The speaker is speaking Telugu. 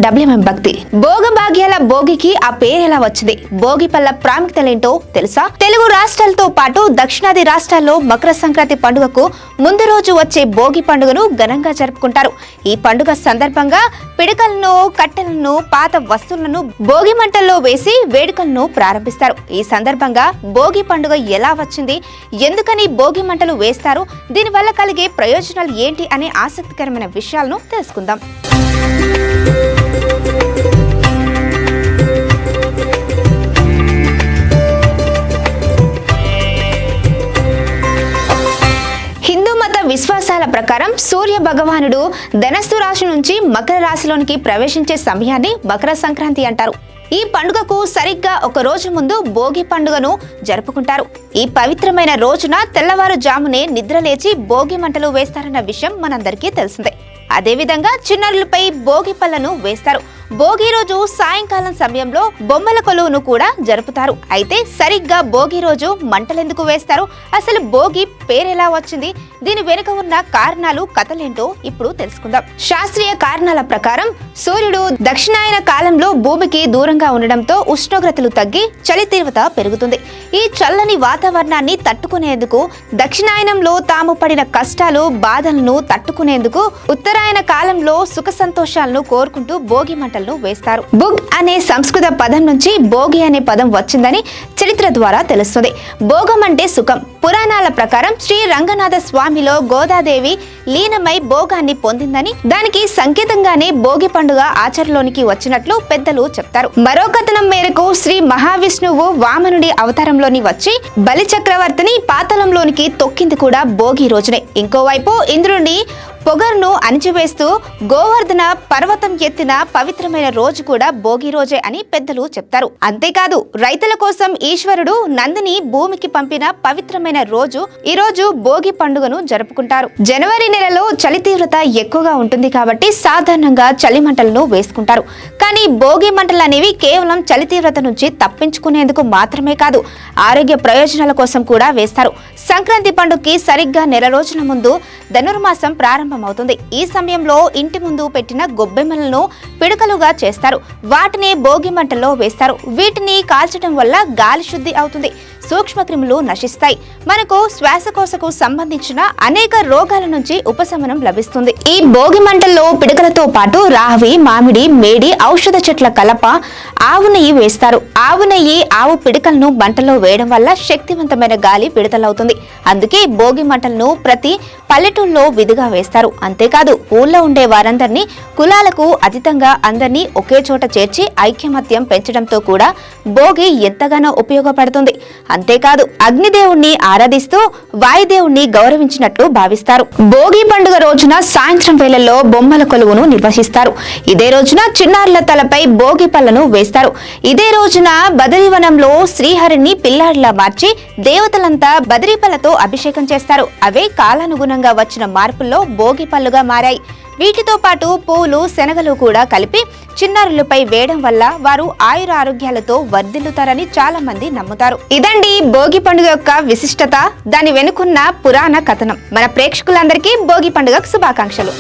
డబ్ల్యూఎం భక్తి. భోగభాగ్యాల భోగికి ఆ పేరు ఎలా వచ్చింది? భోగి పళ్ళ ప్రాముఖ్యతలేంటో తెలుసా? తెలుగు రాష్ట్రాలతో పాటు దక్షిణాది రాష్ట్రాల్లో మకర సంక్రాంతి పండుగకు ముందు రోజు వచ్చే భోగి పండుగను ఘనంగా జరుపుకుంటారు. ఈ పండుగ సందర్భంగా పిడకలను, కట్టెలను, పాత వస్తువులను భోగి మంటల్లో వేసి వేడుకలను ప్రారంభిస్తారు. ఈ సందర్భంగా భోగి పండుగ ఎలా వచ్చింది, ఎందుకని భోగి మంటలు వేస్తారు, దీనివల్ల కలిగే ప్రయోజనాలు ఏంటి అనే ఆసక్తికరమైన విషయాలను తెలుసుకుందాం. హిందూ మత విశ్వాసాల ప్రకారం సూర్య భగవానుడు ధనస్సు రాశి నుంచి మకర రాశిలోనికి ప్రవేశించే సమయాన్ని మకర సంక్రాంతి అంటారు. ఈ పండుగకు సరిగ్గా ఒక రోజు ముందు భోగి పండుగను జరుపుకుంటారు. ఈ పవిత్రమైన రోజున తెల్లవారుజామునే నిద్రలేచి భోగి మంటలు వేస్తారన్న విషయం మనందరికీ తెలిసిందే. అదేవిధంగా చిన్నారులపై భోగి పళ్ళను వేస్తారు. భోగి రోజు సాయంకాలం సమయంలో బొమ్మల కొలువును కూడా జరుపుతారు. అయితే సరిగ్గా భోగి రోజు మంటలెందుకు వేస్తారు, అసలు భోగి పేరెలా వచ్చింది, దీని వెనుక ఉన్న కారణాలు, కథలేంటో ఇప్పుడు తెలుసుకుందాం. శాస్త్రీయ కారణాల ప్రకారం సూర్యుడు దక్షిణాయన కాలంలో భూమికి దూరంగా ఉండడంతో ఉష్ణోగ్రతలు తగ్గి చలి తీవ్రత పెరుగుతుంది. ఈ చల్లని వాతావరణాన్ని తట్టుకునేందుకు, దక్షిణాయనంలో తాము పడిన కష్టాలు, బాధలను తట్టుకునేందుకు ఉత్తరాయణ కాలంలో సుఖ సంతోషాలను కోరుకుంటూ భోగి మంటలు వేస్తారు. బుగ్ అనే సంస్కృత పదం నుంచి భోగి అనే పదం వచ్చిందని చరిత్ర ద్వారా తెలుస్తుంది. భోగం అంటే సుఖం. పురాణాల ప్రకారం శ్రీ రంగనాథ స్వామిలో గోదాదేవి లీనమై భోగాన్ని పొందిందని, దానికి సంకేతంగానే భోగి పండుగ ఆచరణలోనికి వచ్చినట్లు పెద్దలు చెప్తారు. మరో కథనం మేరకు శ్రీ మహావిష్ణువు వామనుడి అవతారంలోని వచ్చి బలి చక్రవర్తిని పాతాళంలోనికి తొక్కింది కూడా భోగి రోజునే. ఇంకోవైపు ఇంద్రుడి పొగరును అణిచివేస్తూ గోవర్ధన పర్వతం ఎత్తిన పవిత్రమైన రోజు కూడా భోగి రోజే అని పెద్దలు చెప్తారు. అంతేకాదు రైతుల కోసం ఈశ్వరుడు నందిని భూమికి పంపిన పవిత్రమైన రోజు ఈ రోజు భోగి పండుగను జరుపుకుంటారు. జనవరి నెలలో చలి తీవ్రత ఎక్కువగా ఉంటుంది కాబట్టి సాధారణంగా చలి మంటలను వేసుకుంటారు. కానీ భోగి మంటలు అనేవి కేవలం చలి తీవ్రత నుంచి తప్పించుకునేందుకు మాత్రమే కాదు, ఆరోగ్య ప్రయోజనాల కోసం కూడా వేస్తారు. సంక్రాంతి పండుగకి సరిగ్గా నెల రోజుల ముందు ధనుర్మాసం ప్రారంభమవుతుంది. ఈ సమయంలో ఇంటి ముందు పెట్టిన గొబ్బెమ్మలను పిడకలుగా చేస్తారు. వాటిని భోగి మంటల్లో వేస్తారు. వీటిని కాల్చడం వల్ల గాలి శుద్ధి అవుతుంది, సూక్ష్మక్రిములు నశిస్తాయి, మనకు శ్వాసకోశకు సంబంధించిన అనేక రోగాల నుంచి ఉపశమనం లభిస్తుంది. ఈ భోగి మంటల్లో పిడకలతో పాటు రావి, మామిడి, మేడి, ఔషధ చెట్ల కలప, ఆవు నెయ్యి వేస్తారు. ఆవు నెయ్యి, ఆవు పిడకలను మంటల్లో వేయడం వల్ల శక్తివంతమైన గాలి విడుదలవుతుంది. అందుకే భోగి మంటలను ప్రతి పల్లెటూళ్ళలో విధిగా వేస్తారు. అంతేకాదు ఊళ్ళో ఉండే వారందరినీ, కులాలకు అతీతంగా అందరినీ ఒకే చోట చేర్చి ఐక్యమత్యం పెంచడంతో కూడా భోగి ఎంతగానో ఉపయోగపడుతుంది. అంతేకాదు అగ్నిదేవుణ్ణి ఆరాధిస్తూ వాయుదేవుణ్ణి గౌరవించినట్లు భావిస్తారు. భోగి పండుగ రోజున సాయంత్రం వేళల్లో బొమ్మల కొలువును నిర్వహిస్తారు. ఇదే రోజున చిన్నారుల తలపై భోగి పళ్ళను వేస్తారు. ఇదే రోజున బదరీవనంలో శ్రీహరిని పిల్లాడిలా మార్చి దేవతలంతా బదరీపలతో అభిషేకం చేస్తారు. అవే కాలానుగుణంగా వచ్చిన మార్పుల్లో భోగి పళ్ళుగా మారాయి. వీటితో పాటు పూలు, శనగలు కూడా కలిపి చిన్నారులపై వేయడం వల్ల వారు ఆయురారోగ్యాలతో వర్ధిల్లుతారని చాలా మంది నమ్ముతారు. ఇదండి భోగి పండుగ యొక్క విశిష్టత, దాని వెనుకున్న పురాణ కథనం. మన ప్రేక్షకులందరికీ భోగి పండుగ శుభాకాంక్షలు.